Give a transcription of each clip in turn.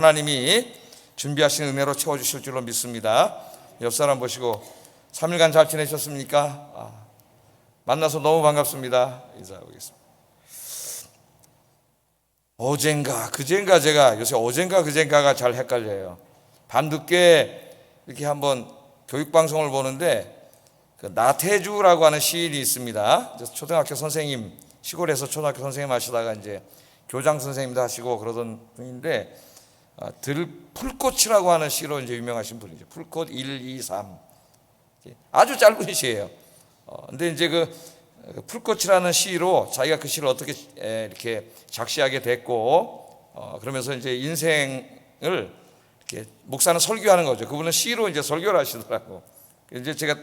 하나님이 준비하신 은혜로 채워주실 줄로 믿습니다. 옆 사람 보시고 3일간 잘 지내셨습니까? 만나서 너무 반갑습니다. 인사하겠습니다. 어젠가 그젠가, 제가 요새 어젠가 그젠가가 잘 헷갈려요. 밤늦게 이렇게 한번 교육방송을 보는데 나태주라고 하는 시인이 있습니다. 초등학교 선생님, 시골에서 초등학교 선생님 하시다가 이제 교장 선생님도 하시고 그러던 분인데, 들풀꽃이라고 하는 시로 이제 유명하신 분이죠. 풀꽃 1, 2, 3. 아주 짧은 시예요. 근데 이제 그 풀꽃이라는 시로 자기가 그 시를 어떻게 이렇게 작시하게 됐고, 그러면서 이제 인생을 이렇게 목사는 설교하는 거죠. 그분은 시로 이제 설교를 하시더라고. 이제 제가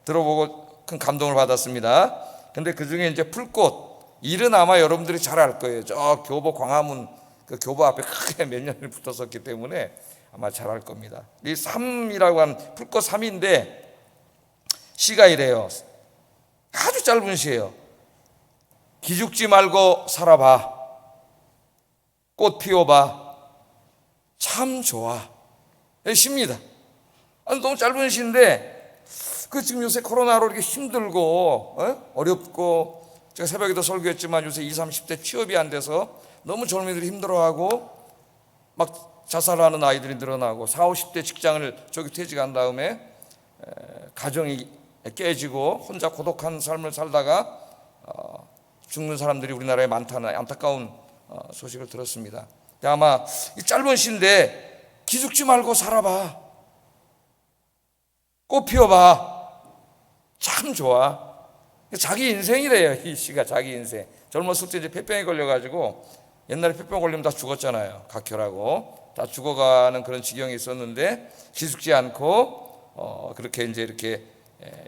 들어보고 큰 감동을 받았습니다. 근데 그 중에 이제 풀꽃, 일은 아마 여러분들이 잘 알 거예요. 저 교보 광화문 그 교보 앞에 크게 몇 년을 붙었었기 때문에 아마 잘 알 겁니다. 이 3이라고 하는 풀꽃 3인데 시가 이래요. 아주 짧은 시예요. 기죽지 말고 살아봐. 꽃 피워봐. 참 좋아. 시입니다. 너무 짧은 시인데 지금 요새 코로나로 이렇게 힘들고 어렵고, 제가 새벽에도 설교했지만 요새 20, 30대 취업이 안 돼서 너무 젊은이들이 힘들어하고 막 자살하는 아이들이 늘어나고, 40, 50대 직장을 퇴직한 다음에 가정이 깨지고 혼자 고독한 삶을 살다가 죽는 사람들이 우리나라에 많다는 안타까운 소식을 들었습니다. 아마 이 짧은 시인데 기죽지 말고 살아봐. 꽃 피워봐. 참 좋아. 자기 인생이래요. 이 시가 자기 인생. 젊었을 때 이제 폐병에 걸려가지고, 옛날에 폐병 걸리면 다 죽었잖아요. 각혈하고 다 죽어가는 그런 지경이 있었는데 기죽지 않고 그렇게 이제 이렇게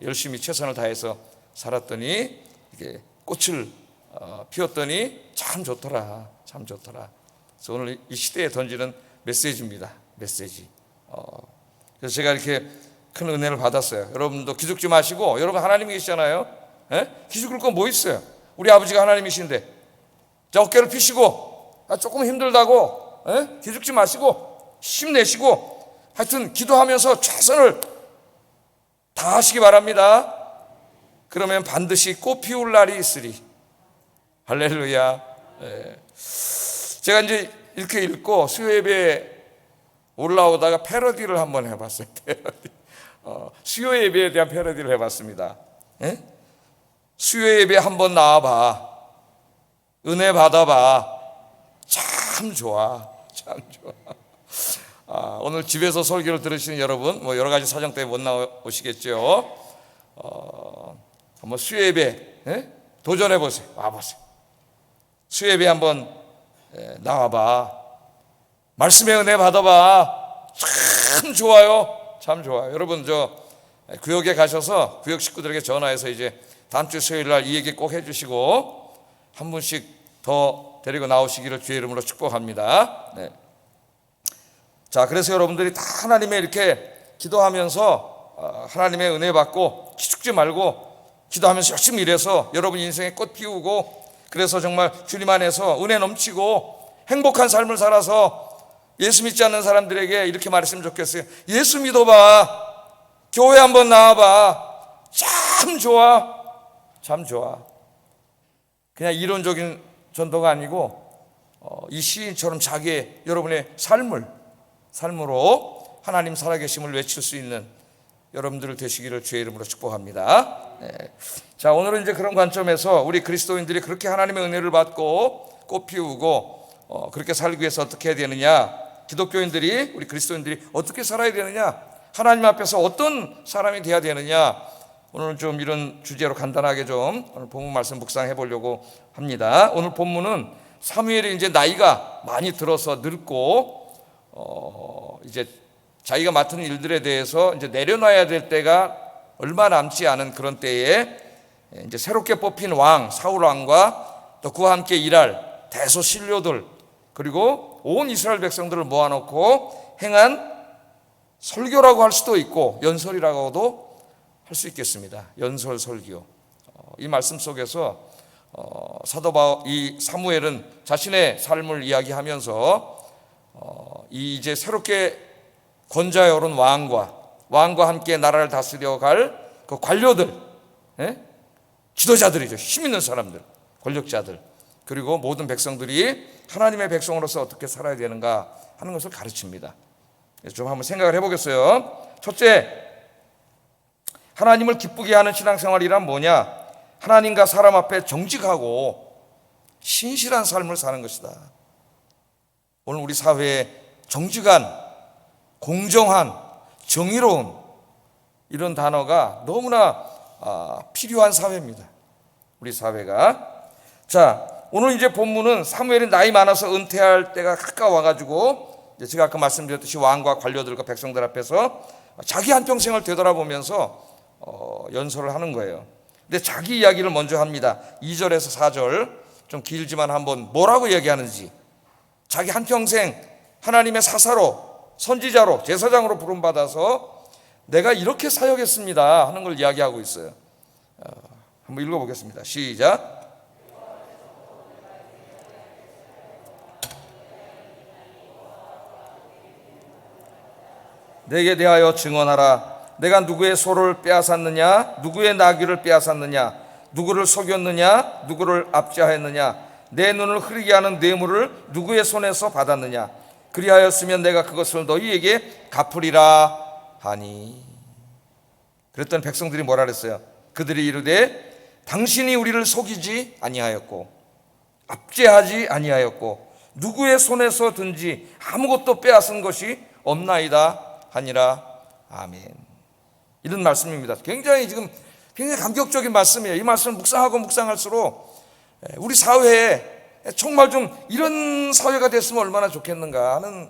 열심히 최선을 다해서 살았더니 이게 꽃을 피웠더니 참 좋더라. 참 좋더라. 그래서 오늘 이 시대에 던지는 메시지입니다. 메시지. 그래서 제가 이렇게 큰 은혜를 받았어요. 여러분도 기죽지 마시고, 여러분 하나님이 계시잖아요. 기죽을 건 뭐 있어요? 우리 아버지가 하나님이신데. 자, 어깨를 펴시고, 조금 힘들다고 기죽지 마시고 힘내시고, 하여튼 기도하면서 최선을 다하시기 바랍니다. 그러면 반드시 꽃 피울 날이 있으리. 할렐루야. 제가 이제 이렇게 읽고 수요 예배에 올라오다가 패러디를 한번 해봤어요. 패러디. 수요 예배에 대한 패러디를 해봤습니다. 수요 예배 한번 나와봐. 은혜 받아봐. 참 좋아. 참 좋아. 오늘 집에서 설교를 들으시는 여러분, 뭐 여러 가지 사정 때문에 못 나오시겠죠. 한번 수요 예배 도전해 보세요. 와보세요. 수요 예배 한번 나와봐. 말씀의 은혜 받아봐. 참 좋아요. 참 좋아요. 여러분, 저 구역에 가셔서 구역 식구들에게 전화해서 이제 다음 주 수요일 날 이 얘기 꼭 해주시고, 한 분씩 더 데리고 나오시기를 주의 이름으로 축복합니다. 자, 그래서 여러분들이 다 하나님의 이렇게 기도하면서 하나님의 은혜 받고 기죽지 말고 기도하면서 열심히 일해서 여러분 인생에 꽃 피우고, 그래서 정말 주님 안에서 은혜 넘치고 행복한 삶을 살아서 예수 믿지 않는 사람들에게 이렇게 말했으면 좋겠어요. 예수 믿어봐. 교회 한번 나와봐. 참 좋아. 참 좋아. 그냥 이론적인 전도가 아니고 이 시인처럼 자기의 여러분의 삶으로 하나님 살아계심을 외칠 수 있는 여러분들 되시기를 주의 이름으로 축복합니다. 자, 오늘은 이제 그런 관점에서 우리 그리스도인들이 그렇게 하나님의 은혜를 받고 꽃 피우고 그렇게 살기 위해서 어떻게 해야 되느냐, 기독교인들이, 우리 그리스도인들이 어떻게 살아야 되느냐, 하나님 앞에서 어떤 사람이 돼야 되느냐, 오늘 좀 이런 주제로 간단하게 좀 오늘 본문 말씀 묵상해 보려고 합니다. 오늘 본문은 사무엘이 이제 나이가 많이 들어서 늙고 이제 자기가 맡은 일들에 대해서 이제 내려놔야 될 때가 얼마 남지 않은 그런 때에 이제 새롭게 뽑힌 왕 사울 왕과 또 그와 함께 일할 대소 신료들, 그리고 온 이스라엘 백성들을 모아놓고 행한 설교라고 할 수도 있고 연설이라고도 할 수 있겠습니다. 연설 설교. 이 말씀 속에서 이 사무엘은 자신의 삶을 이야기하면서 이 이제 새롭게 권좌에 오른 왕과 함께 나라를 다스려 갈 그 관료들, 지도자들이죠. 힘 있는 사람들, 권력자들, 그리고 모든 백성들이 하나님의 백성으로서 어떻게 살아야 되는가 하는 것을 가르칩니다. 그래서 좀 한번 생각을 해보겠어요. 첫째, 하나님을 기쁘게 하는 신앙생활이란 뭐냐? 하나님과 사람 앞에 정직하고 신실한 삶을 사는 것이다. 오늘 우리 사회에 정직한, 공정한, 정의로운 이런 단어가 너무나 필요한 사회입니다. 우리 사회가. 자, 오늘 이제 본문은 사무엘이 나이 많아서 은퇴할 때가 가까워가지고 제가 아까 말씀드렸듯이 왕과 관료들과 백성들 앞에서 자기 한평생을 되돌아보면서 연설을 하는 거예요. 근데 자기 이야기를 먼저 합니다. 2절에서 4절 좀 길지만 한번 뭐라고 얘기하는지, 자기 한평생 하나님의 사사로, 선지자로, 제사장으로 부름받아서 내가 이렇게 사역했습니다 하는 걸 이야기하고 있어요. 한번 읽어보겠습니다. 시작. 내게 대하여 증언하라. 내가 누구의 소를 빼앗았느냐? 누구의 나귀를 빼앗았느냐? 누구를 속였느냐? 누구를 압제하였느냐? 내 눈을 흐리게 하는 뇌물을 누구의 손에서 받았느냐? 그리하였으면 내가 그것을 너희에게 갚으리라 하니. 그랬더니 백성들이 뭐라 그랬어요? 그들이 이르되 당신이 우리를 속이지 아니하였고 압제하지 아니하였고 누구의 손에서 든지 아무것도 빼앗은 것이 없나이다 하니라. 아멘. 이런 말씀입니다. 굉장히 감격적인 말씀이에요. 이 말씀을 묵상하고 묵상할수록 우리 사회에 정말 좀 이런 사회가 됐으면 얼마나 좋겠는가 하는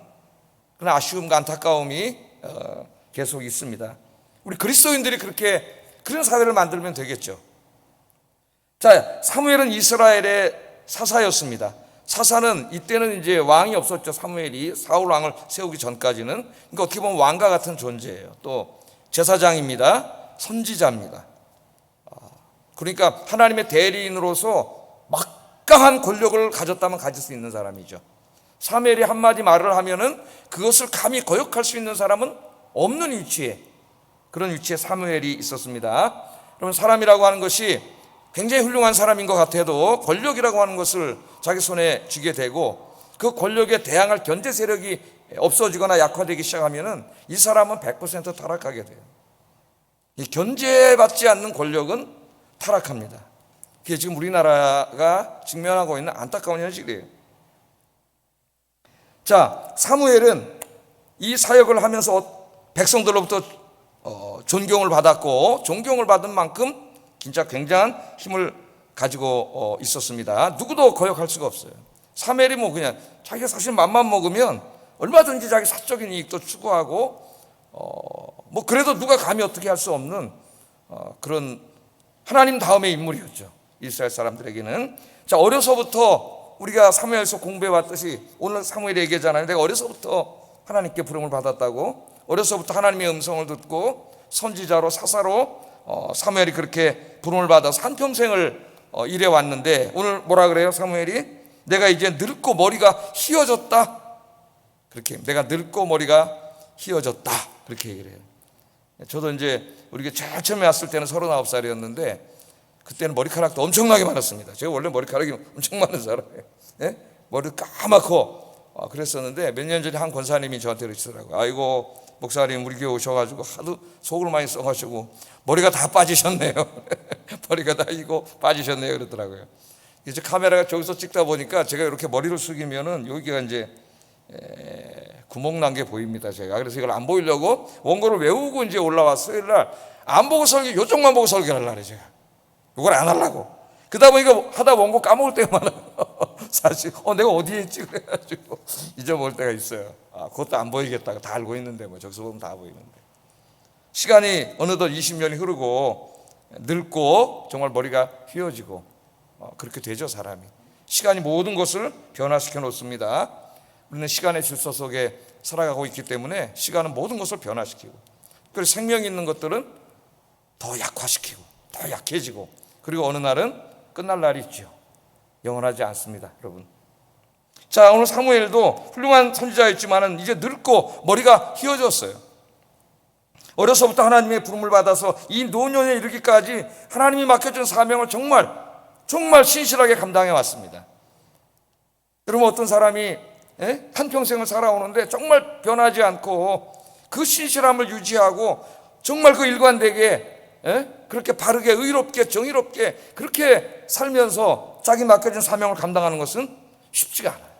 그런 아쉬움과 안타까움이 계속 있습니다. 우리 그리스도인들이 그런 사회를 만들면 되겠죠. 자, 사무엘은 이스라엘의 사사였습니다. 사사는 이때는 이제 왕이 없었죠. 사무엘이 사울 왕을 세우기 전까지는. 그러니까 어떻게 보면 왕과 같은 존재예요. 또 제사장입니다. 선지자입니다. 그러니까 하나님의 대리인으로서 막강한 권력을 가졌다면 가질 수 있는 사람이죠. 사무엘이 한마디 말을 하면은 그것을 감히 거역할 수 있는 사람은 없는 위치에, 그런 위치에 사무엘이 있었습니다. 그러면 사람이라고 하는 것이 굉장히 훌륭한 사람인 것 같아도 권력이라고 하는 것을 자기 손에 쥐게 되고 그 권력에 대항할 견제 세력이 없어지거나 약화되기 시작하면은 이 사람은 100% 타락하게 돼요. 이 견제받지 않는 권력은 타락합니다. 그게 지금 우리나라가 직면하고 있는 안타까운 현실이에요. 자, 사무엘은 이 사역을 하면서 백성들로부터 존경을 받았고 존경을 받은 만큼 진짜 굉장한 힘을 가지고 있었습니다. 누구도 거역할 수가 없어요. 사무엘이 그냥 자기가 사실 맘만 먹으면 얼마든지 자기 사적인 이익도 추구하고 그래도 누가 감히 어떻게 할 수 없는 그런 하나님 다음의 인물이었죠. 이스라엘 사람들에게는. 자, 어려서부터 우리가 사무엘서 공부해 왔듯이 오늘 사무엘이 얘기하잖아요. 내가 어려서부터 하나님께 부름을 받았다고. 어려서부터 하나님의 음성을 듣고 선지자로 사사로 사무엘이 그렇게 부름을 받아서 한평생을 일해 왔는데 오늘 뭐라 그래요? 사무엘이 내가 이제 늙고 머리가 휘어졌다. 그렇게 내가 늙고 머리가 휘어졌다. 그렇게 얘기를 해요. 저도 이제 우리가 제일 처음에 왔을 때는 39살이었는데 그때는 머리카락도 엄청나게 많았습니다. 제가 원래 머리카락이 엄청 많은 사람이에요. 네? 머리 까맣고 그랬었는데 몇 년 전에 한 권사님이 저한테 그러시더라고요. 아이고 목사님 우리 교회 오셔가지고 하도 속을 많이 써가지고 머리가 다 빠지셨네요. 머리가 다 이고 빠지셨네요 그러더라고요. 이제 카메라가 저기서 찍다 보니까 제가 이렇게 머리를 숙이면은 여기가 이제 구멍 난 게 보입니다. 제가 그래서 이걸 안 보이려고 원고를 외우고 이제 올라왔어요. 일날 안 보고 요쪽만 보고 설교를 하려고 제가 이걸 안 하려고. 그러다 보니까 하다 원고 까먹을 때가 많아요. 사실 내가 어디에 있지 그래가지고 잊어먹을 때가 있어요. 그것도 안 보이겠다. 다 알고 있는데 저기서 보면 다 보이는데. 시간이 어느덧 20년이 흐르고 늙고 정말 머리가 휘어지고 그렇게 되죠. 사람이. 시간이 모든 것을 변화시켜 놓습니다. 우리는 시간의 질서 속에 살아가고 있기 때문에 시간은 모든 것을 변화시키고 그리고 생명이 있는 것들은 더 약화시키고 더 약해지고 그리고 어느 날은 끝날 날이 있죠. 영원하지 않습니다. 여러분. 자, 오늘 사무엘도 훌륭한 선지자였지만은 이제 늙고 머리가 휘어졌어요. 어려서부터 하나님의 부름을 받아서 이 노년에 이르기까지 하나님이 맡겨준 사명을 정말 신실하게 감당해 왔습니다. 여러분, 어떤 사람이 한평생을 살아오는데 정말 변하지 않고 그 신실함을 유지하고 정말 그 일관되게 그렇게 바르게 의롭게 정의롭게 그렇게 살면서 자기 맡겨진 사명을 감당하는 것은 쉽지가 않아요.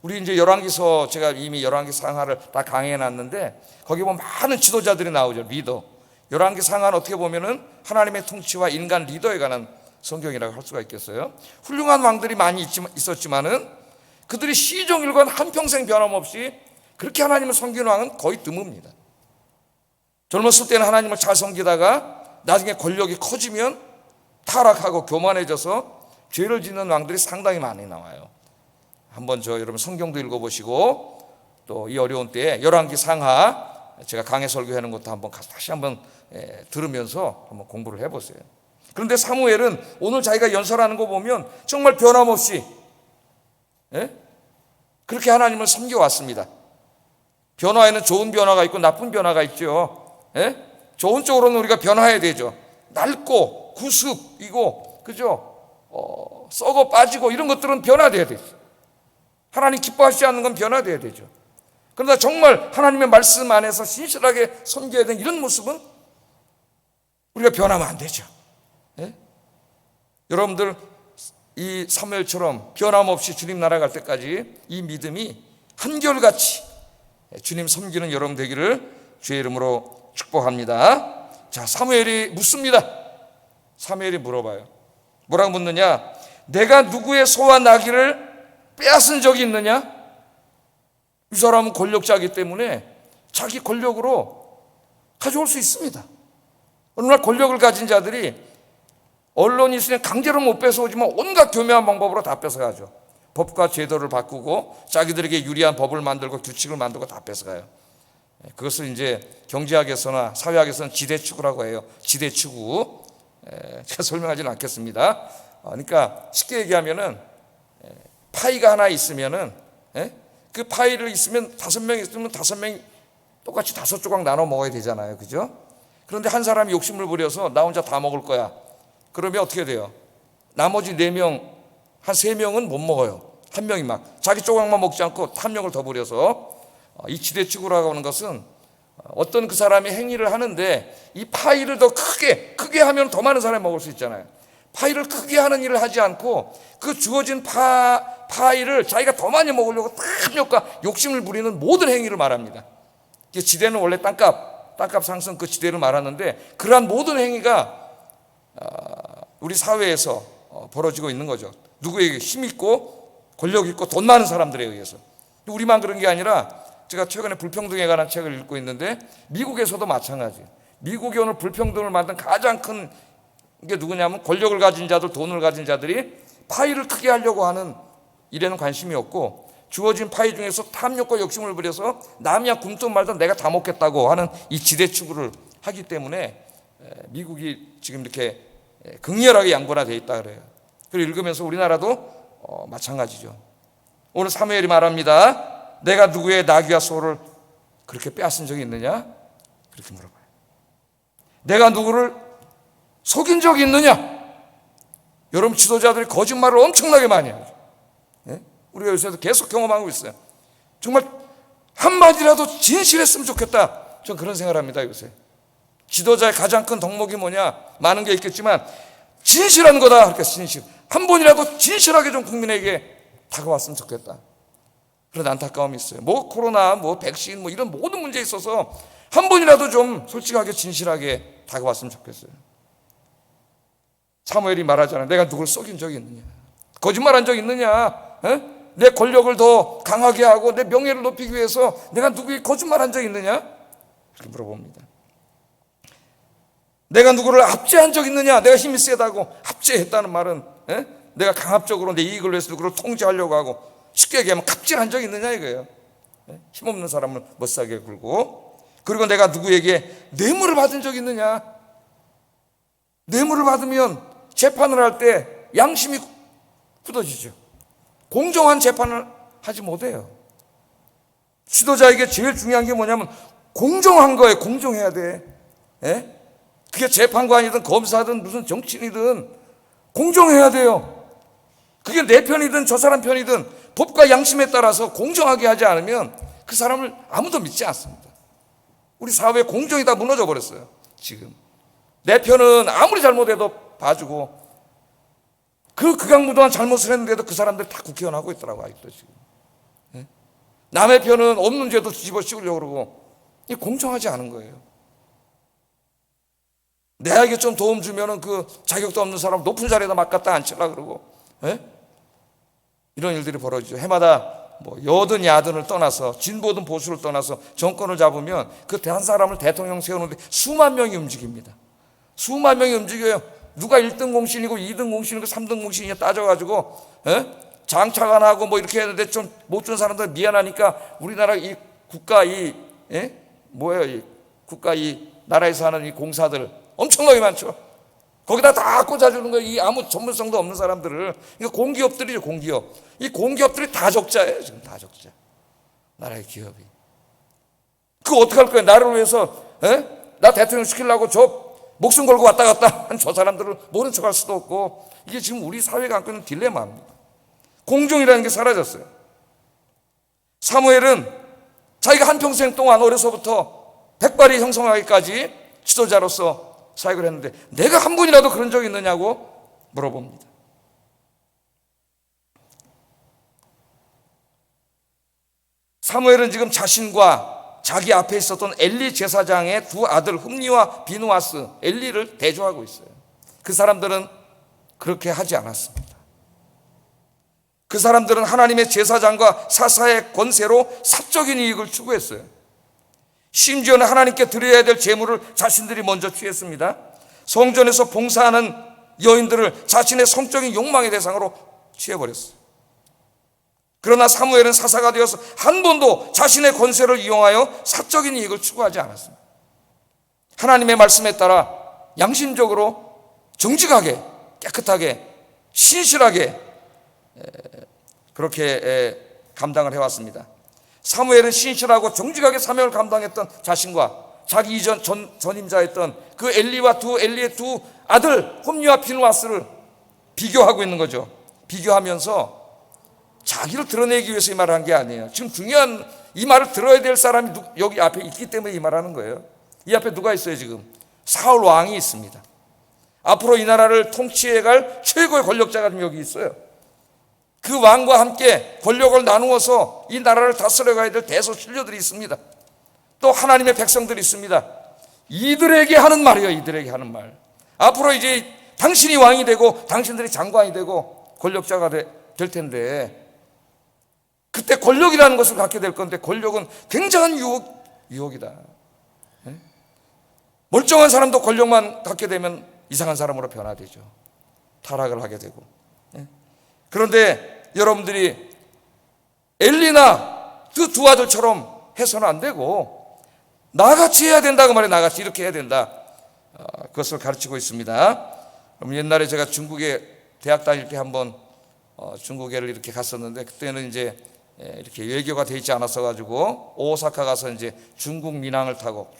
우리 이제 열왕기서, 제가 이미 열왕기 상하를 다 강의해 놨는데 거기 보면 많은 지도자들이 나오죠. 리더. 열왕기 상하는 어떻게 보면은 하나님의 통치와 인간 리더에 관한 성경이라고 할 수가 있겠어요. 훌륭한 왕들이 많이 있었지만은 그들이 시종일관 한평생 변함없이 그렇게 하나님을 섬기는 왕은 거의 드뭅니다. 젊었을 때는 하나님을 잘 섬기다가 나중에 권력이 커지면 타락하고 교만해져서 죄를 짓는 왕들이 상당히 많이 나와요. 한번 여러분 성경도 읽어보시고 또 이 어려운 때에 열왕기 상하 제가 강해 설교하는 것도 한번 다시 한번 들으면서 한번 공부를 해보세요. 그런데 사무엘은 오늘 자기가 연설하는 거 보면 정말 변함없이 그렇게 하나님을 섬겨왔습니다. 변화에는 좋은 변화가 있고 나쁜 변화가 있죠. 좋은 쪽으로는 우리가 변화해야 되죠. 낡고 구습이고 그죠? 썩어 빠지고 이런 것들은 변화돼야 되죠. 하나님 기뻐하시지 않는 건 변화돼야 되죠. 그러나 정말 하나님의 말씀 안에서 신실하게 섬겨야 되는 이런 모습은 우리가 변하면 안 되죠. 여러분들 이 사무엘처럼 변함없이 주님 나라 갈 때까지 이 믿음이 한결같이 주님 섬기는 여러분 되기를 주의 이름으로 축복합니다. 자, 사무엘이 묻습니다. 사무엘이 물어봐요. 뭐라고 묻느냐? 내가 누구의 소와 나귀를 빼앗은 적이 있느냐? 이 사람은 권력자이기 때문에 자기 권력으로 가져올 수 있습니다. 어느 날 권력을 가진 자들이 언론이 있으니 강제로 못 뺏어오지만 온갖 교묘한 방법으로 다 뺏어가죠. 법과 제도를 바꾸고 자기들에게 유리한 법을 만들고 규칙을 만들고 다 뺏어가요. 그것을 이제 경제학에서나 사회학에서는 지대추구라고 해요. 지대추구. 제가 설명하지는 않겠습니다. 그러니까 쉽게 얘기하면은 파이가 하나 있으면은 그 파이를 있으면 5명이 있으면 5명이 똑같이 5조각 나눠 먹어야 되잖아요. 그죠? 그런데 한 사람이 욕심을 부려서 나 혼자 다 먹을 거야. 그러면 어떻게 돼요? 나머지 4명, 한 3명은 못 먹어요. 한 명이 막 자기 조각만 먹지 않고 한 명을 더 부려서 이 지대추구라고 하는 것은 어떤 그 사람이 행위를 하는데 이 파이를 더 크게 하면 더 많은 사람이 먹을 수 있잖아요. 파이를 크게 하는 일을 하지 않고 그 주어진 파이를 자기가 더 많이 먹으려고 탐욕과 욕심을 부리는 모든 행위를 말합니다. 지대는 원래 땅값 상승 그 지대를 말하는데 그러한 모든 행위가 우리 사회에서 벌어지고 있는 거죠. 누구에게 힘 있고 권력 있고 돈 많은 사람들에 의해서. 우리만 그런 게 아니라 제가 최근에 불평등에 관한 책을 읽고 있는데 미국에서도 마찬가지예요. 미국이 오늘 불평등을 만든 가장 큰 게 누구냐면 권력을 가진 자들, 돈을 가진 자들이 파이를 크게 하려고 하는 일에는 관심이 없고 주어진 파이 중에서 탐욕과 욕심을 부려서 남이야 굶든 말든 내가 다 먹겠다고 하는 이 지대추구를 하기 때문에 미국이 지금 이렇게 극렬하게 양분화되어 있다 그래요. 그리고 읽으면서 우리나라도 마찬가지죠. 오늘 사무엘이 말합니다. 내가 누구의 나귀와 소를 그렇게 빼앗은 적이 있느냐? 그렇게 물어봐요. 내가 누구를 속인 적이 있느냐? 여러분 지도자들이 거짓말을 엄청나게 많이 하죠. 우리가 요새도 계속 경험하고 있어요. 정말 한마디라도 진실했으면 좋겠다. 전 그런 생각을 합니다. 요새 지도자의 가장 큰 덕목이 뭐냐? 많은 게 있겠지만 진실한 거다. 그러니까 진실. 한 번이라도 진실하게 좀 국민에게 다가왔으면 좋겠다. 그런 안타까움이 있어요. 뭐 코로나, 뭐 백신, 뭐 이런 모든 문제에 있어서 한 번이라도 좀 솔직하게 진실하게 다가왔으면 좋겠어요. 사무엘이 말하잖아요. 내가 누굴 속인 적이 있느냐? 거짓말한 적이 있느냐? 내 권력을 더 강하게 하고 내 명예를 높이기 위해서 내가 누구에게 거짓말한 적이 있느냐? 이렇게 물어봅니다. 내가 누구를 압제한 적이 있느냐? 내가 힘이 세다고 압제했다는 말은 내가 강압적으로 내 이익을 위해서 누구를 통제하려고 하고 쉽게 얘기하면 갑질한 적이 있느냐 이거예요. 힘없는 사람을 못사게 굴고. 그리고 내가 누구에게 뇌물을 받은 적이 있느냐? 뇌물을 받으면 재판을 할 때 양심이 굳어지죠. 공정한 재판을 하지 못해요. 지도자에게 제일 중요한 게 뭐냐면 공정한 거예요. 공정해야 돼. 예? 그게 재판관이든 검사든 무슨 정치인이든 공정해야 돼요. 그게 내 편이든 저 사람 편이든 법과 양심에 따라서 공정하게 하지 않으면 그 사람을 아무도 믿지 않습니다. 우리 사회의 공정이 다 무너져 버렸어요. 지금 내 편은 아무리 잘못해도 봐주고 그 극악무도한 잘못을 했는데도 그 사람들 다 국회의원 하고 있더라고 아직도 지금. 예? 남의 편은 없는 죄도 뒤집어 씌우려고 그러고 이게 공정하지 않은 거예요. 내에게 좀 도움 주면은 그 자격도 없는 사람 높은 자리에다 막 갖다 앉히려고 그러고. 예? 이런 일들이 벌어지죠. 해마다 뭐 여든 야든을 떠나서 진보든 보수를 떠나서 정권을 잡으면 그 한 사람을 대통령 세우는데 수만 명이 움직입니다. 수만 명이 움직여요. 누가 1등 공신이고 2등 공신이고 3등 공신이냐 따져가지고 장차관하고 뭐 이렇게 했는데 좀 못 준 사람들 미안하니까 우리나라 이 국가 이 국가 이 나라에서 하는 이 공사들 엄청나게 많죠. 거기다 다 꽂아주는 거예요. 이 아무 전문성도 없는 사람들을. 그러니까 공기업들이죠. 공기업. 이 공기업들이 다 적자예요. 지금 다 적자. 나라의 기업이. 그거 어떡할 거예요? 나를 위해서 나 대통령 시키려고 저 목숨 걸고 왔다 갔다 한 저 사람들을 모른 척할 수도 없고. 이게 지금 우리 사회가 안고 있는 딜레마입니다. 공정이라는 게 사라졌어요. 사무엘은 자기가 한평생 동안 어려서부터 백발이 형성하기까지 지도자로서 사역을 했는데 내가 한 번이라도 그런 적이 있느냐고 물어봅니다. 사무엘은 지금 자신과 자기 앞에 있었던 엘리 제사장의 두 아들 흠니와 비누아스, 엘리를 대조하고 있어요. 그 사람들은 그렇게 하지 않았습니다. 그 사람들은 하나님의 제사장과 사사의 권세로 사적인 이익을 추구했어요. 심지어는 하나님께 드려야 될 제물을 자신들이 먼저 취했습니다. 성전에서 봉사하는 여인들을 자신의 성적인 욕망의 대상으로 취해버렸어요. 그러나 사무엘은 사사가 되어서 한 번도 자신의 권세를 이용하여 사적인 이익을 추구하지 않았습니다. 하나님의 말씀에 따라 양심적으로 정직하게 깨끗하게 신실하게 그렇게 감당을 해왔습니다. 사무엘은 신실하고 정직하게 사명을 감당했던 자신과 자기 이전 전임자였던 그 엘리의 두 아들 홈니와 비누아스를 비교하고 있는 거죠. 비교하면서 자기를 드러내기 위해서 이 말을 한 게 아니에요. 지금 중요한 이 말을 들어야 될 사람이 여기 앞에 있기 때문에 이 말을 하는 거예요. 이 앞에 누가 있어요 지금? 사울 왕이 있습니다. 앞으로 이 나라를 통치해갈 최고의 권력자가 지금 여기 있어요. 그 왕과 함께 권력을 나누어서 이 나라를 다스려가야 될 대소신료들이 있습니다. 또 하나님의 백성들이 있습니다. 이들에게 하는 말이에요. 이들에게 하는 말. 앞으로 이제 당신이 왕이 되고 당신들이 장관이 되고 권력자가 될 텐데 그때 권력이라는 것을 갖게 될 건데 권력은 굉장한 유혹이다. 멀쩡한 사람도 권력만 갖게 되면 이상한 사람으로 변화되죠. 타락을 하게 되고. 그런데 여러분들이 엘리나 그 두 아들처럼 해서는 안 되고 나같이 해야 된다 그 말이에요. 나같이 이렇게 해야 된다. 그것을 가르치고 있습니다. 그럼 옛날에 제가 중국에 대학 다닐 때 한번 중국에를 이렇게 갔었는데 그때는 이제 이렇게 외교가 돼 있지 않았어 가지고 오사카 가서 이제 중국 민항을 타고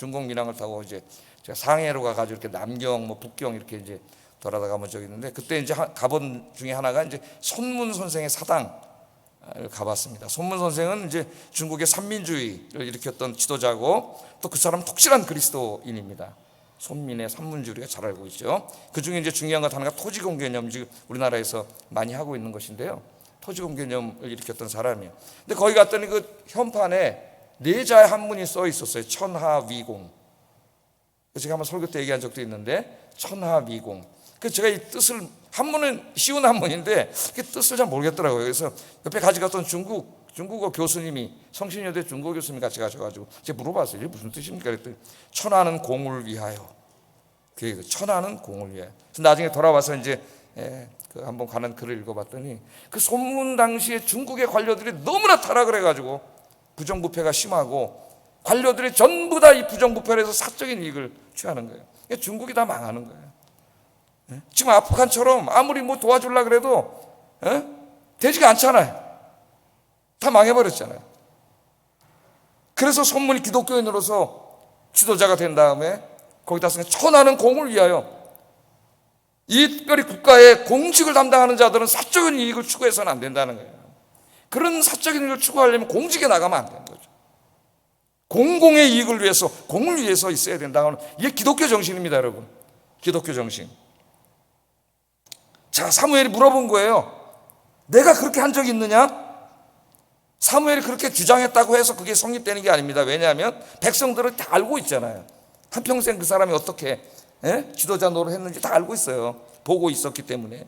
이제 제가 상해로 가가지고 이렇게 남경 뭐 북경 이렇게 이제 돌아다가 본 적이 있는데 그때 이제 가본 중에 하나가 이제 손문 선생의 사당을 가봤습니다. 손문 선생은 이제 중국의 산민주의를 일으켰던 지도자고 또 그 사람은 독실한 그리스도인입니다. 손민의 산문주의 우리가 잘 알고 있죠. 그 중에 이제 중요한 것 하나가 토지공 개념, 지금 우리나라에서 많이 하고 있는 것인데요. 토지공 개념을 일으켰던 사람이에요. 근데 거기 갔더니 그 현판에 네 자의 한문이 써 있었어요. 천하위공. 제가 한번 설교 때 얘기한 적도 있는데 천하위공. 그래서 제가 이 뜻을 한문은 쉬운 한문인데 그 뜻을 잘 모르겠더라고요. 그래서 옆에 같이 갔던 중국어 교수님이 성신여대 중국어 교수님이 같이 가셔가지고 제가 물어봤어요. 이게 무슨 뜻입니까? 그랬더니 천하는 공을 위하여. 그 천하는 공을 위하여. 그래서 나중에 돌아와서 이제 그 한번 관한 글을 읽어봤더니 그 손문 당시에 중국의 관료들이 너무나 타락을 해가지고 부정부패가 심하고 관료들이 전부 다 이 부정부패를 해서 사적인 이익을 취하는 거예요. 그러니까 중국이 다 망하는 거예요. 지금 아프간처럼 아무리 뭐 도와주려고 그래도 되지가 않잖아요. 다 망해버렸잖아요. 그래서 손문이 기독교인으로서 지도자가 된 다음에 거기다 쓰는 천하는 공을 위하여, 이 특별히 국가의 공직을 담당하는 자들은 사적인 이익을 추구해서는 안 된다는 거예요. 그런 사적인 이익을 추구하려면 공직에 나가면 안 되는 거죠. 공공의 이익을 위해서, 공을 위해서 있어야 된다는, 이게 기독교 정신입니다, 여러분. 기독교 정신. 자, 사무엘이 물어본 거예요. 내가 그렇게 한 적이 있느냐? 사무엘이 그렇게 주장했다고 해서 그게 성립되는 게 아닙니다. 왜냐하면 백성들은 다 알고 있잖아요. 한평생 그 사람이 어떻게 지도자 노릇 했는지 다 알고 있어요. 보고 있었기 때문에.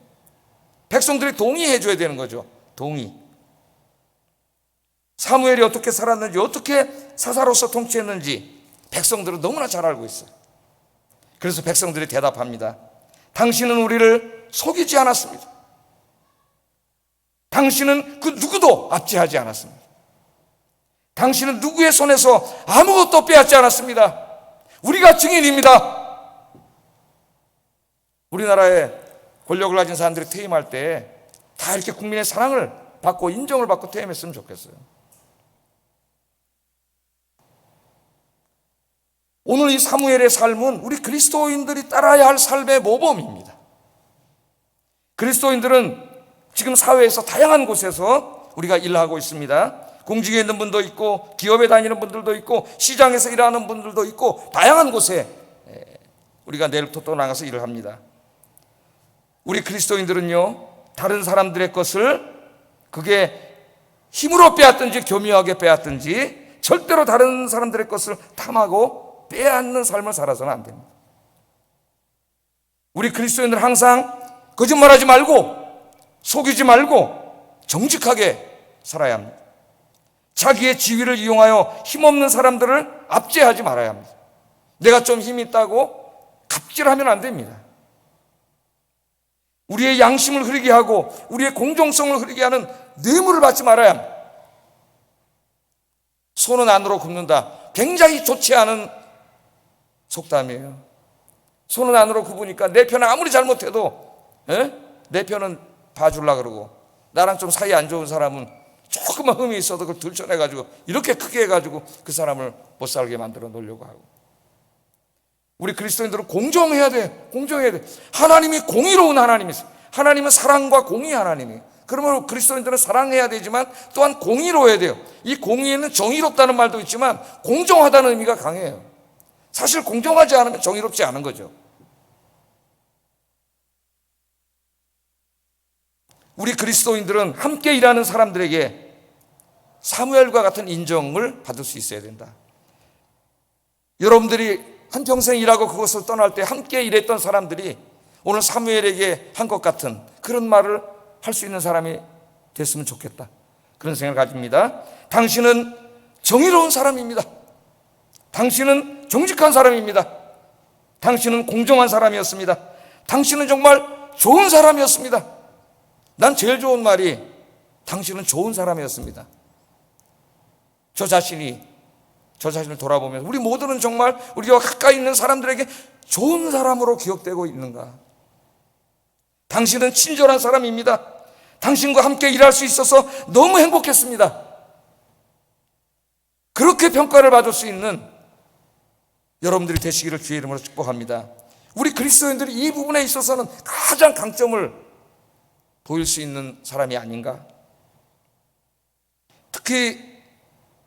백성들이 동의해 줘야 되는 거죠. 동의. 사무엘이 어떻게 살았는지, 어떻게 사사로서 통치했는지 백성들은 너무나 잘 알고 있어요. 그래서 백성들이 대답합니다. 당신은 우리를 속이지 않았습니다. 당신은 그 누구도 압제하지 않았습니다. 당신은 누구의 손에서 아무것도 빼앗지 않았습니다. 우리가 증인입니다. 우리나라에 권력을 가진 사람들이 퇴임할 때 다 이렇게 국민의 사랑을 받고 인정을 받고 퇴임했으면 좋겠어요. 오늘 이 사무엘의 삶은 우리 그리스도인들이 따라야 할 삶의 모범입니다. 그리스도인들은 지금 사회에서 다양한 곳에서 우리가 일하고 있습니다. 공직에 있는 분도 있고, 기업에 다니는 분들도 있고, 시장에서 일하는 분들도 있고, 다양한 곳에 우리가 내일부터 또 나가서 일을 합니다. 우리 그리스도인들은요, 다른 사람들의 것을 그게 힘으로 빼앗든지 교묘하게 빼앗든지 절대로 다른 사람들의 것을 탐하고 빼앗는 삶을 살아서는 안 됩니다. 우리 그리스도인들은 항상 거짓말하지 말고, 속이지 말고 정직하게 살아야 합니다. 자기의 지위를 이용하여 힘없는 사람들을 압제하지 말아야 합니다. 내가 좀 힘이 있다고 갑질하면 안 됩니다. 우리의 양심을 흐리게 하고 우리의 공정성을 흐리게 하는 뇌물을 받지 말아야 합니다. 손은 안으로 굽는다. 굉장히 좋지 않은 속담이에요. 손은 안으로 굽으니까 내 편은 아무리 잘못해도 내 편은 봐주려고 그러고, 나랑 좀 사이 안 좋은 사람은 조금만 흠이 있어도 그걸 들춰내가지고 이렇게 크게 해가지고 그 사람을 못 살게 만들어 놓으려고 하고. 우리 그리스도인들은 공정해야 돼. 공정해야 돼. 하나님이 공의로운 하나님이세요. 하나님은 사랑과 공의 하나님이에요. 그러면 그리스도인들은 사랑해야 되지만 또한 공의로워야 돼요. 이 공의에는 정의롭다는 말도 있지만 공정하다는 의미가 강해요. 사실 공정하지 않으면 정의롭지 않은 거죠. 우리 그리스도인들은 함께 일하는 사람들에게 사무엘과 같은 인정을 받을 수 있어야 된다. 여러분들이 한평생 일하고 그것을 떠날 때 함께 일했던 사람들이 오늘 사무엘에게 한 것 같은 그런 말을 할 수 있는 사람이 됐으면 좋겠다, 그런 생각을 가집니다. 당신은 정의로운 사람입니다. 당신은 정직한 사람입니다. 당신은 공정한 사람이었습니다. 당신은 정말 좋은 사람이었습니다. 난 제일 좋은 말이 당신은 좋은 사람이었습니다. 저 자신을 돌아보면서 우리 모두는 정말 우리와 가까이 있는 사람들에게 좋은 사람으로 기억되고 있는가? 당신은 친절한 사람입니다. 당신과 함께 일할 수 있어서 너무 행복했습니다. 그렇게 평가를 받을 수 있는 여러분들이 되시기를 주의 이름으로 축복합니다. 우리 그리스도인들이 이 부분에 있어서는 가장 강점을 보일 수 있는 사람이 아닌가? 특히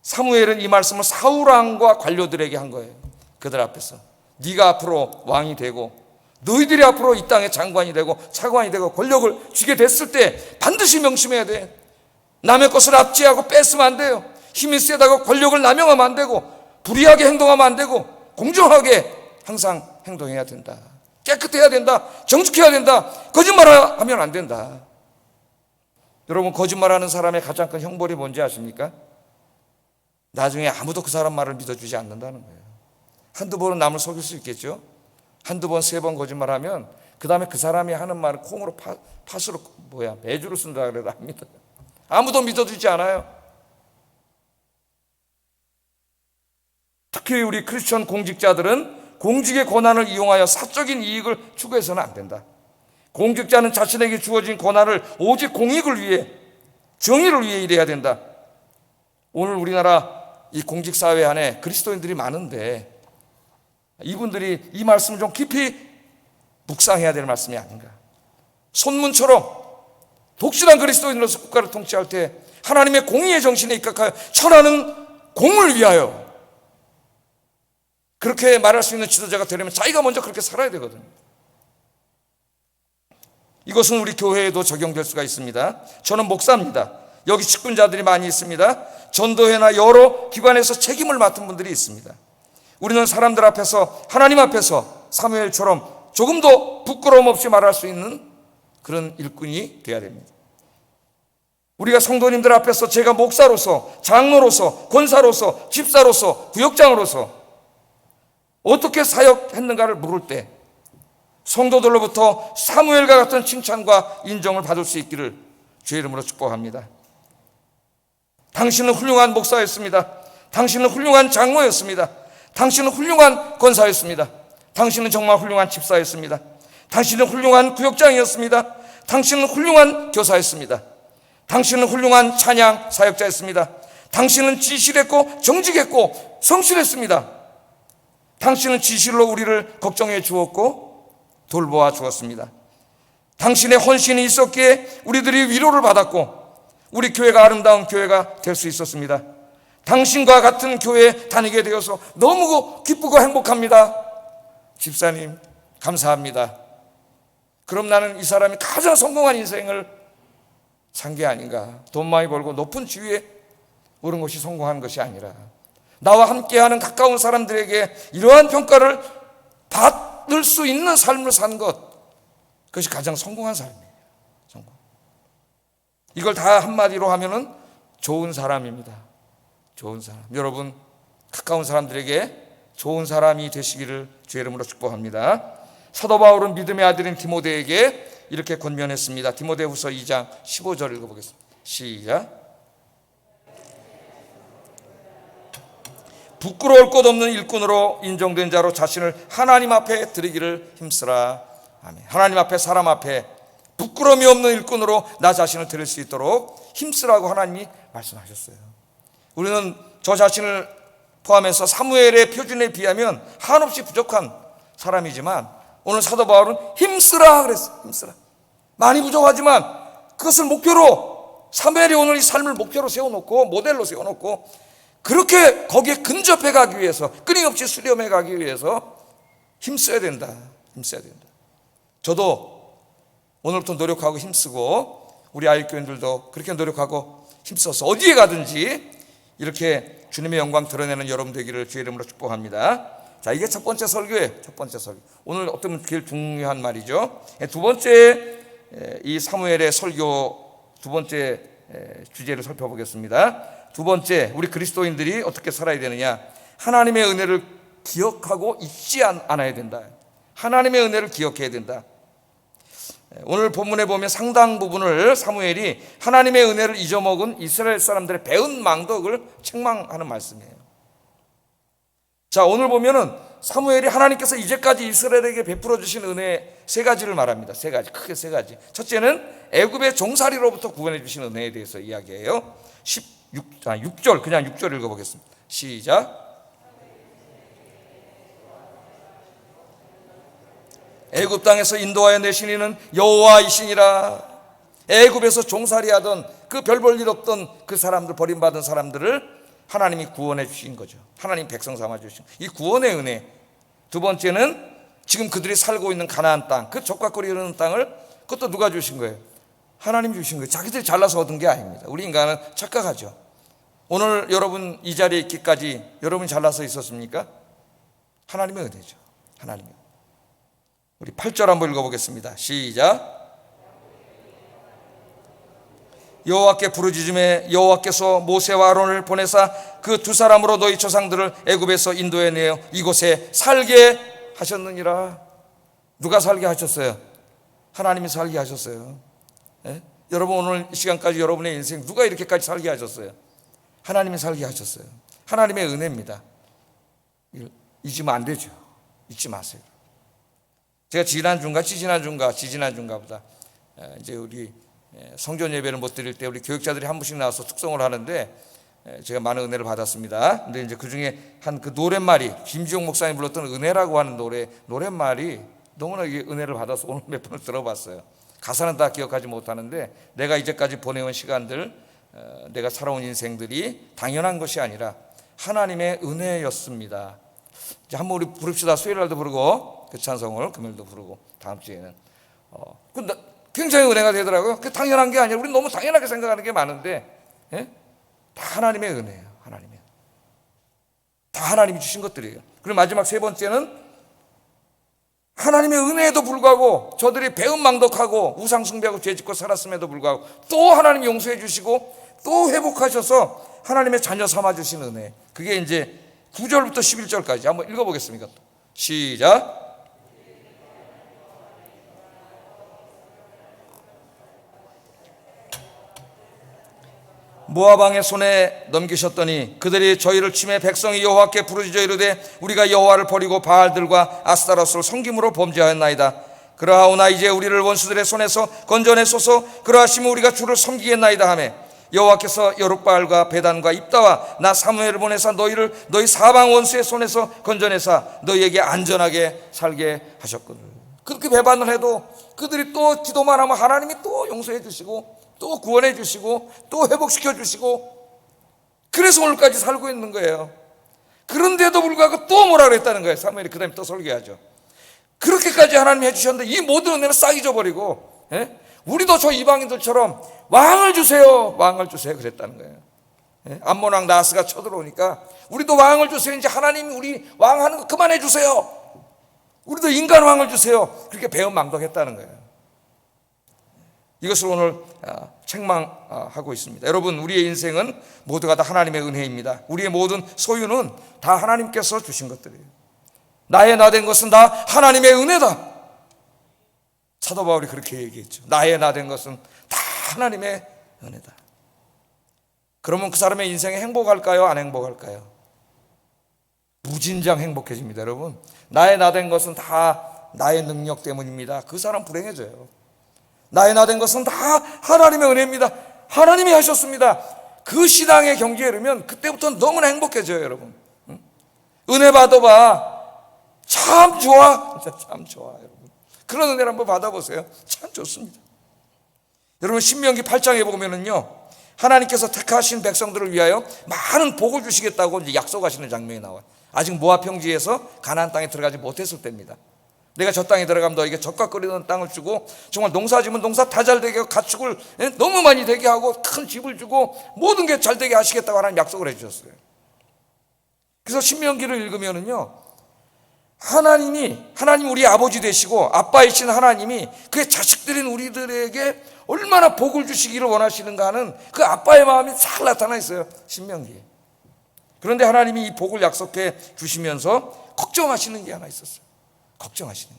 사무엘은 이 말씀을 사울왕과 관료들에게 한 거예요. 그들 앞에서 네가 앞으로 왕이 되고 너희들이 앞으로 이 땅의 장관이 되고 차관이 되고 권력을 쥐게 됐을 때 반드시 명심해야 돼. 남의 것을 압제하고 뺏으면 안 돼요. 힘이 세다고 권력을 남용하면 안 되고, 불의하게 행동하면 안 되고, 공정하게 항상 행동해야 된다. 깨끗해야 된다. 정직해야 된다. 거짓말하면 안 된다. 여러분, 거짓말하는 사람의 가장 큰 형벌이 뭔지 아십니까? 나중에 아무도 그 사람 말을 믿어주지 않는다는 거예요. 한두 번은 남을 속일 수 있겠죠. 한두 번, 세 번 거짓말하면 그 다음에 그 사람이 하는 말을 콩으로 팥으로 매주를 쓴다 그래도 합니다. 아무도 믿어주지 않아요. 특히 우리 크리스천 공직자들은 공직의 권한을 이용하여 사적인 이익을 추구해서는 안 된다. 공직자는 자신에게 주어진 권한을 오직 공익을 위해, 정의를 위해 일해야 된다. 오늘 우리나라 이 공직사회 안에 그리스도인들이 많은데 이분들이 이 말씀을 좀 깊이 묵상해야 될 말씀이 아닌가. 손문처럼 독실한 그리스도인으로서 국가를 통치할 때 하나님의 공의의 정신에 입각하여 천하는 공을 위하여, 그렇게 말할 수 있는 지도자가 되려면 자기가 먼저 그렇게 살아야 되거든요. 이것은 우리 교회에도 적용될 수가 있습니다. 저는 목사입니다. 여기 직분자들이 많이 있습니다. 전도회나 여러 기관에서 책임을 맡은 분들이 있습니다. 우리는 사람들 앞에서, 하나님 앞에서 사무엘처럼 조금도 부끄러움 없이 말할 수 있는 그런 일꾼이 되어야 됩니다. 우리가 성도님들 앞에서 제가 목사로서, 장로로서, 권사로서, 집사로서, 구역장으로서 어떻게 사역했는가를 물을 때 성도들로부터 사무엘과 같은 칭찬과 인정을 받을 수 있기를 주의 이름으로 축복합니다. 당신은 훌륭한 목사였습니다. 당신은 훌륭한 장로였습니다. 당신은 훌륭한 권사였습니다. 당신은 정말 훌륭한 집사였습니다. 당신은 훌륭한 구역장이었습니다. 당신은 훌륭한 교사였습니다. 당신은 훌륭한 찬양 사역자였습니다. 당신은 지실했고 정직했고 성실했습니다. 당신은 지실로 우리를 걱정해 주었고 돌보아 주었습니다. 당신의 헌신이 있었기에 우리들이 위로를 받았고 우리 교회가 아름다운 교회가 될 수 있었습니다. 당신과 같은 교회에 다니게 되어서 너무 기쁘고 행복합니다. 집사님 감사합니다. 그럼 나는 이 사람이 가장 성공한 인생을 산 게 아닌가. 돈 많이 벌고 높은 지위에 오른 것이 성공한 것이 아니라 나와 함께하는 가까운 사람들에게 이러한 평가를 받을 수 있는 삶을 산 것, 그것이 가장 성공한 삶이에요. 성공. 이걸 다 한마디로 하면은 좋은 사람입니다. 좋은 사람. 여러분 가까운 사람들에게 좋은 사람이 되시기를 주의 이름으로 축복합니다. 사도 바울은 믿음의 아들인 디모데에게 이렇게 권면했습니다. 디모데후서 2장 15절 읽어보겠습니다. 시작. 부끄러울 것 없는 일꾼으로 인정된 자로 자신을 하나님 앞에 드리기를 힘쓰라. 아멘. 하나님 앞에, 사람 앞에 부끄러움이 없는 일꾼으로 나 자신을 드릴 수 있도록 힘쓰라고 하나님이 말씀하셨어요. 우리는 저 자신을 포함해서 사무엘의 표준에 비하면 한없이 부족한 사람이지만 오늘 사도 바울은 힘쓰라 그랬어요. 힘쓰라. 많이 부족하지만 그것을 목표로, 사무엘이 오늘 이 삶을 목표로 세워놓고 모델로 세워놓고 그렇게 거기에 근접해 가기 위해서, 끊임없이 수렴해 가기 위해서 힘써야 된다. 힘써야 된다. 저도 오늘부터 노력하고 힘쓰고 우리 아이교인들도 그렇게 노력하고 힘써서 어디에 가든지 이렇게 주님의 영광 드러내는 여러분 되기를 주의 이름으로 축복합니다. 자, 이게 첫 번째 설교예요. 첫 번째 설교. 오늘 어떤 제일 중요한 말이죠. 두 번째, 이 사무엘의 설교 두 번째 주제를 살펴보겠습니다. 두 번째, 우리 그리스도인들이 어떻게 살아야 되느냐. 하나님의 은혜를 기억하고 잊지 않아야 된다. 하나님의 은혜를 기억해야 된다. 오늘 본문에 보면 상당 부분을 사무엘이 하나님의 은혜를 잊어먹은 이스라엘 사람들의 배은 망덕을 책망하는 말씀이에요. 자, 오늘 보면은 사무엘이 하나님께서 이제까지 이스라엘에게 베풀어 주신 은혜 세 가지를 말합니다. 세 가지, 크게 세 가지. 첫째는 애굽의 종살이로부터 구원해 주신 은혜에 대해서 이야기해요. 6절, 그냥 6절 읽어보겠습니다. 시작. 애굽 땅에서 인도하여 내신 이는 여호와이시니라. 애굽에서 종살이하던 그 별 볼 일 없던 그 사람들, 버림받은 사람들을 하나님이 구원해 주신 거죠. 하나님 백성 삼아 주신 이 구원의 은혜. 두 번째는 지금 그들이 살고 있는 가나안 땅, 그 적과거리 흐르는 땅을 그것도 누가 주신 거예요? 하나님 주신 거예요. 자기들이 잘나서 얻은 게 아닙니다. 우리 인간은 착각하죠. 오늘 여러분 이 자리에 있기까지 여러분이 잘나서 있었습니까? 하나님의 은혜죠. 하나님의. 우리 8절 한번 읽어보겠습니다. 시작. 여호와께 부르짖음에 여호와께서 모세와 아론을 보내사 그 두 사람으로 너희 조상들을 애굽에서 인도해 내어 이곳에 살게 하셨느니라. 누가 살게 하셨어요? 하나님이 살게 하셨어요. 예? 여러분 오늘 이 시간까지 여러분의 인생 누가 이렇게까지 살게 하셨어요? 하나님이 살게 하셨어요. 하나님의 은혜입니다. 잊으면 안 되죠. 잊지 마세요. 제가 지지난주인가보다 이제 우리 성전 예배를 못 드릴 때 우리 교육자들이 한 분씩 나와서 특송을 하는데 제가 많은 은혜를 받았습니다. 근데 이제 그 중에 한 그 노랫말이 김지용 목사님 불렀던 은혜라고 하는 노랫말이 너무나 이게 은혜를 받아서 오늘 몇 번을 들어봤어요. 가사는 다 기억하지 못하는데 내가 이제까지 보내온 시간들, 내가 살아온 인생들이 당연한 것이 아니라 하나님의 은혜였습니다. 이제 한번 우리 부릅시다. 수요일 날도 부르고 그 찬송을 금요일도 부르고 다음 주에는 굉장히 은혜가 되더라고요. 그 당연한 게 아니라 우리 너무 당연하게 생각하는 게 많은데, 예? 다 하나님의 은혜예요. 하나님의 다 하나님이 주신 것들이에요. 그리고 마지막 세 번째는 하나님의 은혜에도 불구하고 저들이 배은망덕하고 우상숭배하고 죄짓고 살았음에도 불구하고 또 하나님 용서해 주시고 또 회복하셔서 하나님의 자녀 삼아 주신 은혜. 그게 이제 9절부터 11절까지 한번 읽어보겠습니다. 시작. 모압 왕의 손에 넘기셨더니 그들이 저희를 치매 백성이 여호와께 부르짖어 이르되 우리가 여호와를 버리고 바알들과 아스타로스를 섬김으로 범죄하였나이다. 그러하오나 이제 우리를 원수들의 손에서 건져내소서. 그러하시면 우리가 주를 섬기겠나이다 하매 여호와께서 여룻바알과 베단과 입다와 나 사무엘을 보내사 너희 사방 원수의 손에서 건져내사 너희에게 안전하게 살게 하셨거늘. 그렇게 배반을 해도 그들이 또 기도만 하면 하나님이 또 용서해 주시고 또 구원해 주시고 또 회복시켜 주시고 그래서 오늘까지 살고 있는 거예요. 그런데도 불구하고 또 뭐라 그랬다는 거예요. 사무엘이 그 다음에 또 설교하죠. 그렇게까지 하나님이 해주셨는데 이 모든 은혜는 싹 잊어버리고, 예? 우리도 저 이방인들처럼 왕을 주세요 그랬다는 거예요. 암몬 왕 나하스가 쳐들어오니까 우리도 왕을 주세요. 이제 하나님 우리 왕하는 거 그만해 주세요. 우리도 인간 왕을 주세요. 그렇게 배은망덕했다는 거예요. 이것을 오늘 책망하고 있습니다. 여러분, 우리의 인생은 모두가 다 하나님의 은혜입니다. 우리의 모든 소유는 다 하나님께서 주신 것들이에요. 나의 나 된 것은 다 하나님의 은혜다. 사도 바울이 그렇게 얘기했죠. 나의 나 된 것은 다 하나님의 은혜다. 그러면 그 사람의 인생이 행복할까요? 안 행복할까요? 무진장 행복해집니다. 여러분, 나의 나 된 것은 다 나의 능력 때문입니다. 그 사람 불행해져요. 나의 나 된 것은 다 하나님의 은혜입니다. 하나님이 하셨습니다. 그 신앙의 경지에 이르면 그때부터 너무나 행복해져요. 여러분, 은혜 받아봐. 참 좋아. 진짜 참 좋아. 여러분, 그런 은혜를 한번 받아보세요. 참 좋습니다. 여러분, 신명기 8장에 보면은요, 하나님께서 택하신 백성들을 위하여 많은 복을 주시겠다고 이제 약속하시는 장면이 나와요. 아직 모압 평지에서 가나안 땅에 들어가지 못했을 때입니다. 내가 저 땅에 들어가면 너에게 젖과 끓이는 땅을 주고 정말 농사 지으면 농사 다 잘 되게 하고 가축을 너무 많이 되게 하고 큰 집을 주고 모든 게 잘 되게 하시겠다고 하나님 약속을 해주셨어요. 그래서 신명기를 읽으면은요, 하나님 우리 아버지 되시고 아빠이신 하나님이 그의 자식들인 우리들에게 얼마나 복을 주시기를 원하시는가 하는 그 아빠의 마음이 잘 나타나 있어요, 신명기에. 그런데 하나님이 이 복을 약속해 주시면서 걱정하시는 게 하나 있었어요. 걱정하시는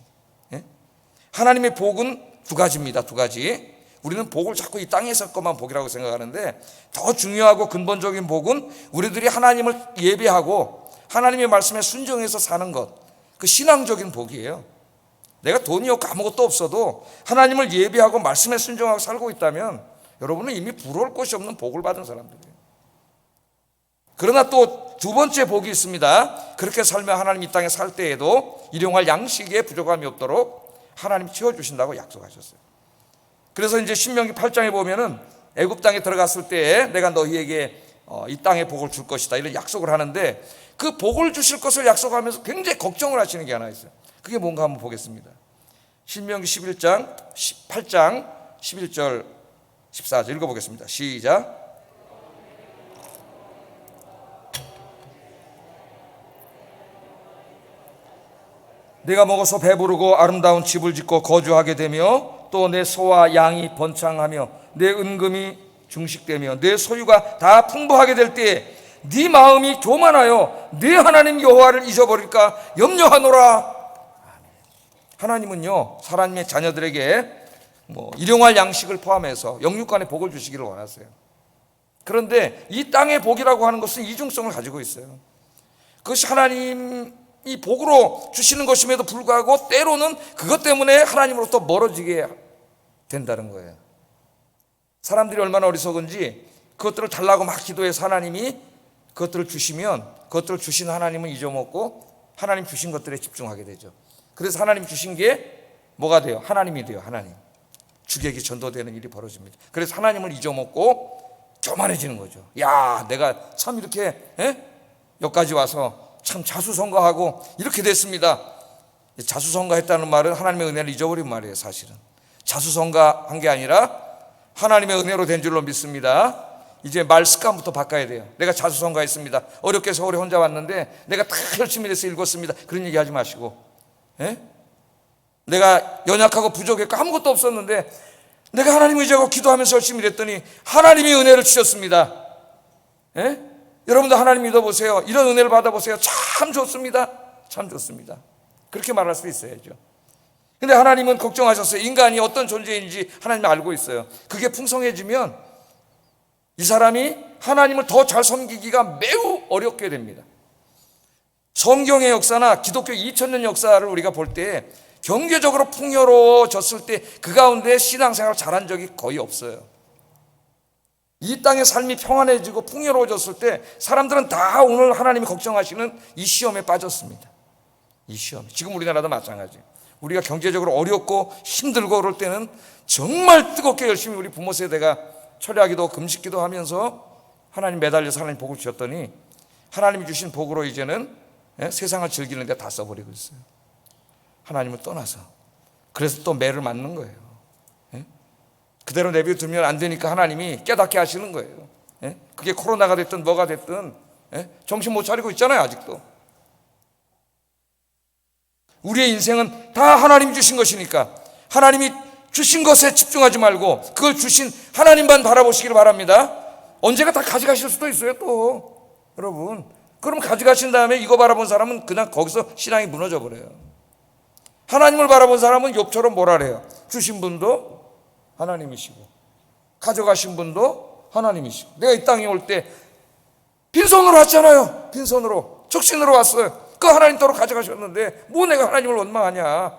거예요. 하나님의 복은 두 가지입니다. 두 가지. 우리는 복을 자꾸 이 땅에서 것만 복이라고 생각하는데 더 중요하고 근본적인 복은 우리들이 하나님을 예배하고 하나님의 말씀에 순종해서 사는 것, 그 신앙적인 복이에요. 내가 돈이 없고 아무것도 없어도 하나님을 예배하고 말씀에 순종하고 살고 있다면 여러분은 이미 부러울 것이 없는 복을 받은 사람들이에요. 그러나 또 두 번째 복이 있습니다. 그렇게 살면 하나님 이 땅에 살 때에도 일용할 양식에 부족함이 없도록 하나님 채워주신다고 약속하셨어요. 그래서 이제 신명기 8장에 보면은 애굽 땅에 들어갔을 때 내가 너희에게 이 땅에 복을 줄 것이다 이런 약속을 하는데 그 복을 주실 것을 약속하면서 굉장히 걱정을 하시는 게 하나 있어요. 그게 뭔가 한번 보겠습니다. 신명기 8장 11절 14절 읽어보겠습니다. 시작. 내가 먹어서 배부르고 아름다운 집을 짓고 거주하게 되며 또 내 소와 양이 번창하며 내 은금이 중식되며 내 소유가 다 풍부하게 될 때에 네 마음이 교만하여 네 하나님 여호와를 잊어버릴까 염려하노라. 하나님은요, 하나님의 자녀들에게 일용할 양식을 포함해서 영육간의 복을 주시기를 원하세요. 그런데 이 땅의 복이라고 하는 것은 이중성을 가지고 있어요. 그것이 하나님이 복으로 주시는 것임에도 불구하고 때로는 그것 때문에 하나님으로부터 멀어지게 된다는 거예요. 사람들이 얼마나 어리석은지 그것들을 달라고 막 기도해서 하나님이 그것들을 주시면 그것들을 주신 하나님은 잊어먹고 하나님 주신 것들에 집중하게 되죠. 그래서 하나님 주신 게 뭐가 돼요? 하나님이 돼요. 하나님. 주객이 전도되는 일이 벌어집니다. 그래서 하나님을 잊어먹고 교만해지는 거죠. 야, 내가 참 이렇게 여기까지 와서 참 자수성가하고 이렇게 됐습니다. 자수성가했다는 말은 하나님의 은혜를 잊어버린 말이에요. 사실은 자수성가한 게 아니라 하나님의 은혜로 된 줄로 믿습니다. 이제 말 습관부터 바꿔야 돼요. 내가 자수성가했습니다. 어렵게 서울에 혼자 왔는데 내가 다 열심히 해서 읽었습니다. 그런 얘기 하지 마시고, 내가 연약하고 부족했고 아무것도 없었는데 내가 하나님 의지하고 기도하면서 열심히 일했더니 하나님이 은혜를 주셨습니다. 여러분도 하나님 믿어보세요. 이런 은혜를 받아보세요. 참 좋습니다. 참 좋습니다. 그렇게 말할 수 있어야죠. 근데 하나님은 걱정하셨어요. 인간이 어떤 존재인지 하나님이 알고 있어요. 그게 풍성해지면 이 사람이 하나님을 더 잘 섬기기가 매우 어렵게 됩니다. 성경의 역사나 기독교 2000년 역사를 우리가 볼 때 경제적으로 풍요로워졌을 때 그 가운데 신앙생활을 잘한 적이 거의 없어요. 이 땅의 삶이 평안해지고 풍요로워졌을 때 사람들은 다 오늘 하나님이 걱정하시는 이 시험에 빠졌습니다. 이 시험. 지금 우리나라도 마찬가지. 우리가 경제적으로 어렵고 힘들고 그럴 때는 정말 뜨겁게 열심히 우리 부모 세대가 철야기도 금식기도 하면서 하나님 매달려서 하나님 복을 주셨더니 하나님이 주신 복으로 이제는 세상을 즐기는 데 다 써버리고 있어요. 하나님을 떠나서. 그래서 또 매를 맞는 거예요. 그대로 내버려두면 안 되니까 하나님이 깨닫게 하시는 거예요. 그게 코로나가 됐든 뭐가 됐든 정신 못 차리고 있잖아요. 아직도. 우리의 인생은 다 하나님이 주신 것이니까 하나님이 주신 것에 집중하지 말고 그걸 주신 하나님만 바라보시기를 바랍니다. 언제가 다 가져가실 수도 있어요. 또 여러분, 그럼 가져가신 다음에 이거 바라본 사람은 그냥 거기서 신앙이 무너져 버려요. 하나님을 바라본 사람은 욥처럼 뭐라 그래요? 주신 분도 하나님이시고 가져가신 분도 하나님이시고. 내가 이 땅에 올 때 빈손으로 왔잖아요. 빈손으로 적신으로 왔어요. 그 하나님 따로 가져가셨는데 뭐 내가 하나님을 원망하냐.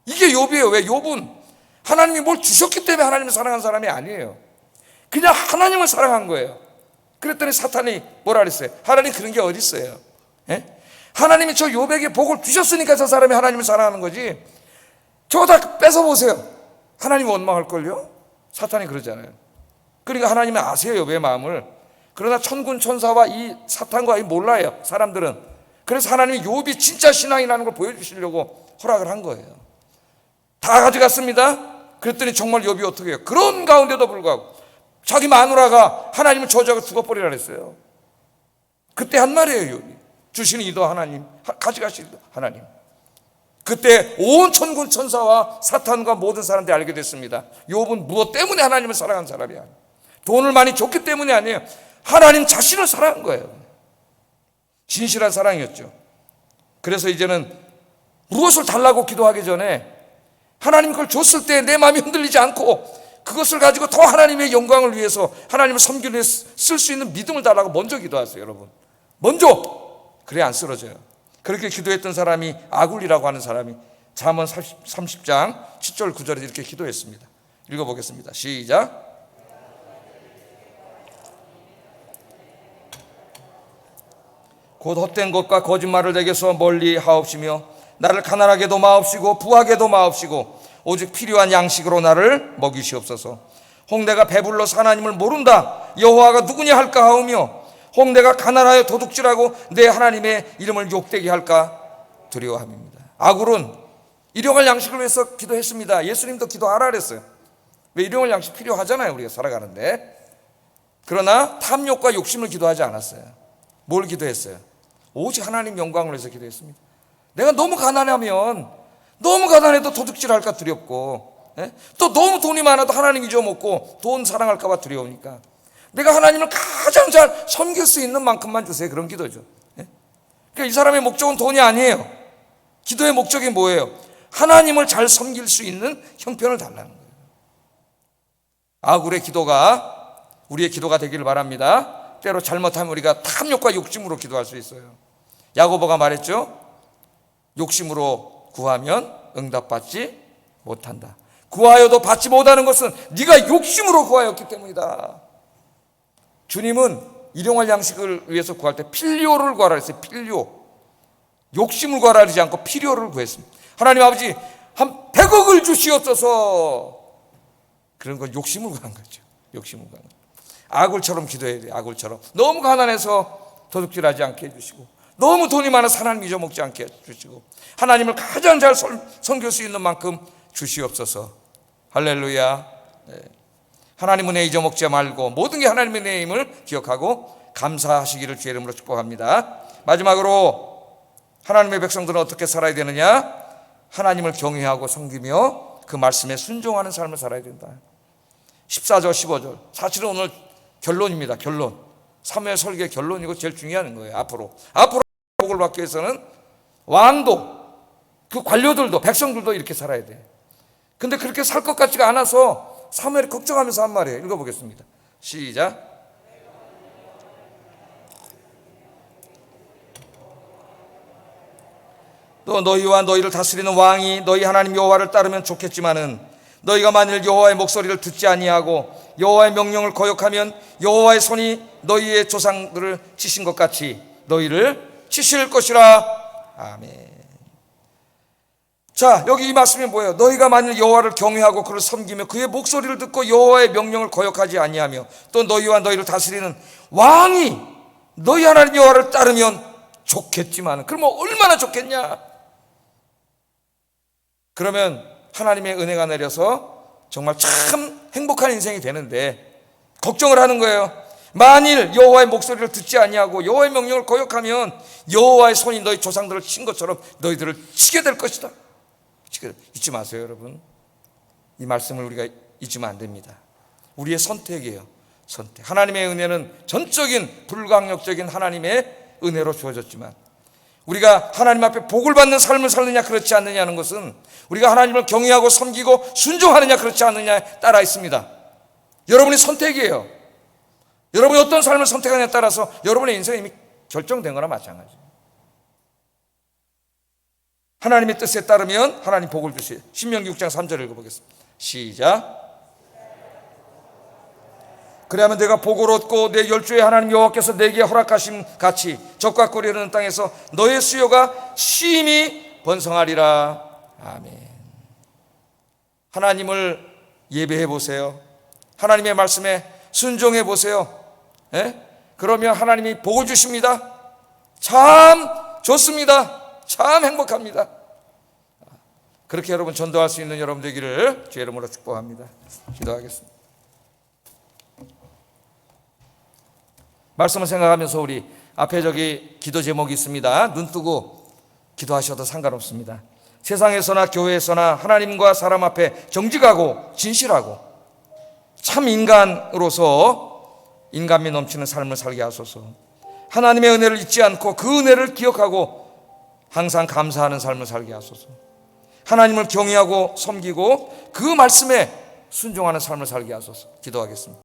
이게 욥이에요. 왜? 욥은 하나님이 뭘 주셨기 때문에 하나님을 사랑한 사람이 아니에요. 그냥 하나님을 사랑한 거예요. 그랬더니 사탄이 뭐라 그랬어요? 하나님 그런 게 어디 있어요? 하나님이 저 욥에게 복을 주셨으니까 저 사람이 하나님을 사랑하는 거지. 저거 다 뺏어보세요. 하나님 원망할걸요? 사탄이 그러잖아요. 그러니까 하나님이 아세요, 욥의 마음을. 그러나 천군 천사와 이 사탄과 몰라요, 사람들은. 그래서 하나님이 욥이 진짜 신앙이라는 걸 보여주시려고 허락을 한 거예요. 다 가져갔습니다. 그랬더니 정말 욥이 어떻게 해요? 그런 가운데도 불구하고 자기 마누라가 하나님을 저주하고 죽어버리라 그랬어요. 그때 한 말이에요. 욥이. 주시는 이도 하나님, 가져가시는 이도 하나님. 그때 온 천군 천사와 사탄과 모든 사람들이 알게 됐습니다. 욥은 무엇 때문에 하나님을 사랑한 사람이 아니에요. 돈을 많이 줬기 때문이 아니에요. 하나님 자신을 사랑한 거예요. 진실한 사랑이었죠. 그래서 이제는 무엇을 달라고 기도하기 전에 하나님 그걸 줬을 때 내 마음이 흔들리지 않고 그것을 가지고 더 하나님의 영광을 위해서 하나님을 섬기기 위해 쓸 수 있는 믿음을 달라고 먼저 기도하세요. 여러분, 먼저. 그래야 안 쓰러져요. 그렇게 기도했던 사람이 아굴이라고 하는 사람이 잠언 30장 7절 9절에 이렇게 기도했습니다. 읽어보겠습니다. 시작. 곧 헛된 것과 거짓말을 내게서 멀리 하옵시며 나를 가난하게도 마옵시고 부하게도 마옵시고 오직 필요한 양식으로 나를 먹이시옵소서. 홍대가 배불러서 하나님을 모른다 여호와가 누구냐 할까 하오며 홍대가 가난하여 도둑질하고 내 하나님의 이름을 욕되게 할까 두려워함입니다. 아굴은 일용할 양식을 위해서 기도했습니다. 예수님도 기도하라 그랬어요. 왜? 일용할 양식 필요하잖아요, 우리가 살아가는데. 그러나 탐욕과 욕심을 기도하지 않았어요. 뭘 기도했어요? 오직 하나님 영광을 위해서 기도했습니다. 내가 너무 가난해도 도둑질할까 두렵고, 또 너무 돈이 많아도 하나님 잊어먹고 돈 사랑할까 봐 두려우니까 내가 하나님을 가장 잘 섬길 수 있는 만큼만 주세요. 그런 기도죠. 그러니까 이 사람의 목적은 돈이 아니에요. 기도의 목적이 뭐예요? 하나님을 잘 섬길 수 있는 형편을 달라는 거예요. 아굴의 기도가 우리의 기도가 되기를 바랍니다. 때로 잘못하면 우리가 탐욕과 욕심으로 기도할 수 있어요. 야고보가 말했죠. 욕심으로 구하면 응답받지 못한다. 구하여도 받지 못하는 것은 네가 욕심으로 구하였기 때문이다. 주님은 일용할 양식을 위해서 구할 때 필요를 구하라 했어요. 필요. 욕심을 구하라 하지 않고 필요를 구했습니다. 하나님 아버지 한 100억을 주시옵소서. 그런 건 욕심을 구한 거죠. 욕심을 구한 거죠. 아굴처럼 기도해야 돼요. 아굴처럼. 너무 가난해서 도둑질하지 않게 해주시고, 너무 돈이 많아서 하나님 잊어먹지 않게 해주시고, 하나님을 가장 잘 섬길 수 있는 만큼 주시옵소서. 할렐루야. 네. 하나님 은혜 잊어먹지 말고 모든 게 하나님의 은혜임을 기억하고 감사하시기를 주의 이름으로 축복합니다. 마지막으로 하나님의 백성들은 어떻게 살아야 되느냐? 하나님을 경외하고 섬기며 그 말씀에 순종하는 삶을 살아야 된다. 14절 15절 사실은 오늘 결론입니다. 결론. 사무엘 설교의 결론이고 제일 중요한 거예요. 앞으로 복을 받기 위해서는 왕도, 그 관료들도, 백성들도 이렇게 살아야 돼. 근데 그렇게 살 것 같지가 않아서 사무엘이 걱정하면서 한 말이에요. 읽어보겠습니다. 시작. 또 너희와 너희를 다스리는 왕이 너희 하나님 여호와를 따르면 좋겠지만은 너희가 만일 여호와의 목소리를 듣지 아니하고 여호와의 명령을 거역하면 여호와의 손이 너희의 조상들을 치신 것 같이 너희를 치실 것이라. 아멘. 자, 여기 이 말씀이 뭐예요? 너희가 만일 여호와를 경외하고 그를 섬기며 그의 목소리를 듣고 여호와의 명령을 거역하지 아니하며 또 너희와 너희를 다스리는 왕이 너희 하나님 여호와를 따르면 좋겠지만, 그러면 얼마나 좋겠냐? 그러면 하나님의 은혜가 내려서 정말 참 행복한 인생이 되는데 걱정을 하는 거예요. 만일 여호와의 목소리를 듣지 아니하고 여호와의 명령을 거역하면 여호와의 손이 너희 조상들을 친 것처럼 너희들을 치게 될 것이다. 잊지 마세요, 여러분. 이 말씀을 우리가 잊으면 안 됩니다. 우리의 선택이에요. 선택. 하나님의 은혜는 전적인 불강력적인 하나님의 은혜로 주어졌지만 우리가 하나님 앞에 복을 받는 삶을 살느냐 그렇지 않느냐는 것은 우리가 하나님을 경외하고 섬기고 순종하느냐 그렇지 않느냐에 따라 있습니다. 여러분의 선택이에요. 여러분이 어떤 삶을 선택하느냐에 따라서 여러분의 인생이 이미 결정된 거나 마찬가지예요. 하나님의 뜻에 따르면 하나님 복을 주세요. 신명기 6장 3절 읽어보겠습니다. 시작. 그래야면 내가 복을 얻고 내 열조의 하나님 여호와께서 내게 허락하신 같이 적과 꿀이 흐르는 땅에서 너의 수요가 심히 번성하리라. 아멘. 하나님을 예배해 보세요. 하나님의 말씀에 순종해 보세요. 그러면 하나님이 복을 주십니다. 참 좋습니다. 참 행복합니다. 그렇게 여러분 전도할 수 있는 여러분 되기를 주의 이름으로 축복합니다. 기도하겠습니다. 말씀을 생각하면서 우리 앞에 저기 기도 제목이 있습니다. 눈 뜨고 기도하셔도 상관없습니다. 세상에서나 교회에서나 하나님과 사람 앞에 정직하고 진실하고 참 인간으로서 인간미 넘치는 삶을 살게 하소서. 하나님의 은혜를 잊지 않고 그 은혜를 기억하고 항상 감사하는 삶을 살게 하소서. 하나님을 경외하고 섬기고 그 말씀에 순종하는 삶을 살게 하소서. 기도하겠습니다.